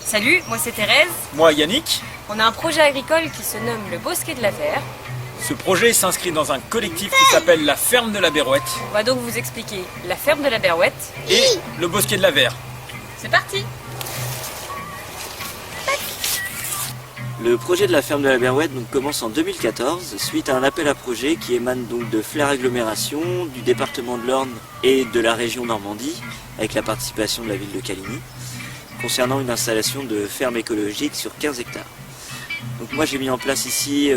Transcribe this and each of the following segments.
Salut, moi c'est Thérèse. Moi Yannick. On a un projet agricole qui se nomme le Bosquet de la Verre. Ce projet s'inscrit dans un collectif qui s'appelle la Ferme de la Berouette On va donc vous expliquer la ferme de la Berouette et le Bosquet de la Verre. C'est parti. Le projet de la ferme de la Berouette donc commence en 2014 suite à un appel à projet qui émane donc de Flair Agglomération, du département de l'Orne et de la région Normandie avec la participation de la ville de Caligny concernant une installation de ferme écologique sur 15 hectares. Donc moi j'ai mis en place ici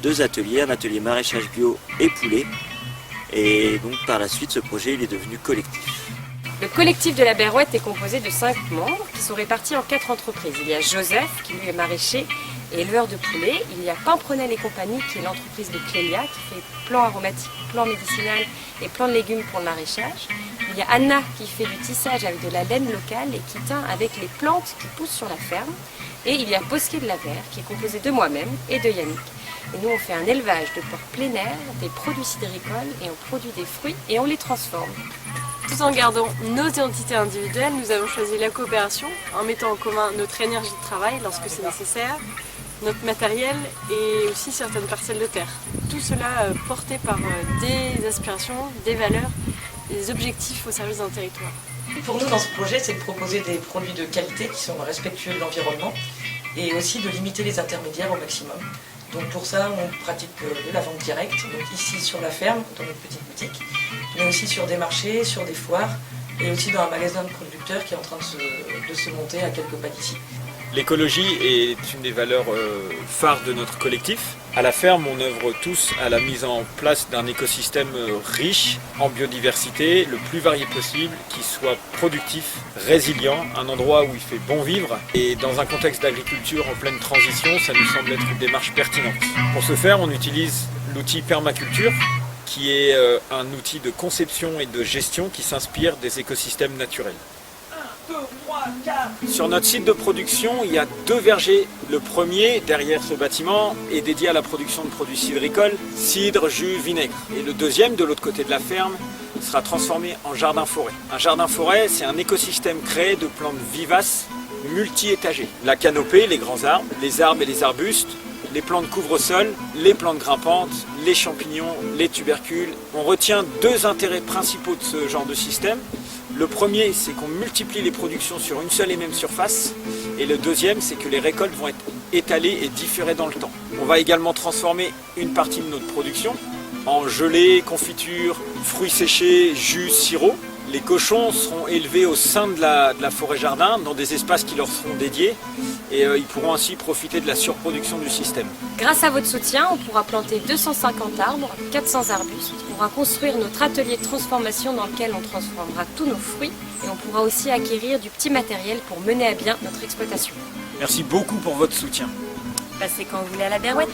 deux ateliers, un atelier maraîchage bio et poulet et donc par la suite ce projet il est devenu collectif. Le collectif de la Berouette est composé de 5 membres qui sont répartis en 4 entreprises. Il y a Joseph qui lui est maraîcher et éleveur de poulets. Il y a Pimprenel et compagnie qui est l'entreprise de Clélia qui fait plants aromatiques, plants médicinaux et plants de légumes pour le maraîchage. Il y a Anna qui fait du tissage avec de la laine locale et qui teint avec les plantes qui poussent sur la ferme. Et il y a Bosquet de la Verre qui est composé de moi-même et de Yannick. Et nous on fait un élevage de porcs plein air, des produits cidricoles et on produit des fruits et on les transforme. Tout en gardant nos identités individuelles, nous avons choisi la coopération en mettant en commun notre énergie de travail lorsque c'est nécessaire, notre matériel et aussi certaines parcelles de terre. Tout cela porté par des aspirations, des valeurs, des objectifs au service d'un territoire. Pour nous, dans ce projet, c'est de proposer des produits de qualité qui sont respectueux de l'environnement et aussi de limiter les intermédiaires au maximum. Donc pour ça, on pratique de la vente directe, donc ici sur la ferme, dans notre petite boutique, mais aussi sur des marchés, sur des foires et aussi dans un magasin de producteurs qui est en train de se monter à quelques pas d'ici. L'écologie est une des valeurs phares de notre collectif. À la ferme, on œuvre tous à la mise en place d'un écosystème riche en biodiversité, le plus varié possible, qui soit productif, résilient, un endroit où il fait bon vivre. Et dans un contexte d'agriculture en pleine transition, ça nous semble être une démarche pertinente. Pour ce faire, on utilise l'outil permaculture, qui est un outil de conception et de gestion qui s'inspire des écosystèmes naturels. Sur notre site de production, il y a 2 vergers. Le premier, derrière ce bâtiment, est dédié à la production de produits cidricoles, cidre, jus, vinaigre. Et le deuxième, de l'autre côté de la ferme, sera transformé en jardin-forêt. Un jardin-forêt, c'est un écosystème créé de plantes vivaces, multi-étagées. La canopée, les grands arbres et les arbustes, les plantes couvre-sol, les plantes grimpantes, les champignons, les tubercules. On retient 2 intérêts principaux de ce genre de système. Le premier, c'est qu'on multiplie les productions sur une seule et même surface. Et le deuxième, c'est que les récoltes vont être étalées et différées dans le temps. On va également transformer une partie de notre production en gelée, confiture, fruits séchés, jus, sirop. Les cochons seront élevés au sein de la forêt-jardin, dans des espaces qui leur seront dédiés. Et ils pourront ainsi profiter de la surproduction du système. Grâce à votre soutien, on pourra planter 250 arbres, 400 arbustes. On pourra construire notre atelier de transformation dans lequel on transformera tous nos fruits. Et on pourra aussi acquérir du petit matériel pour mener à bien notre exploitation. Merci beaucoup pour votre soutien. Passez quand vous voulez à la Berouette.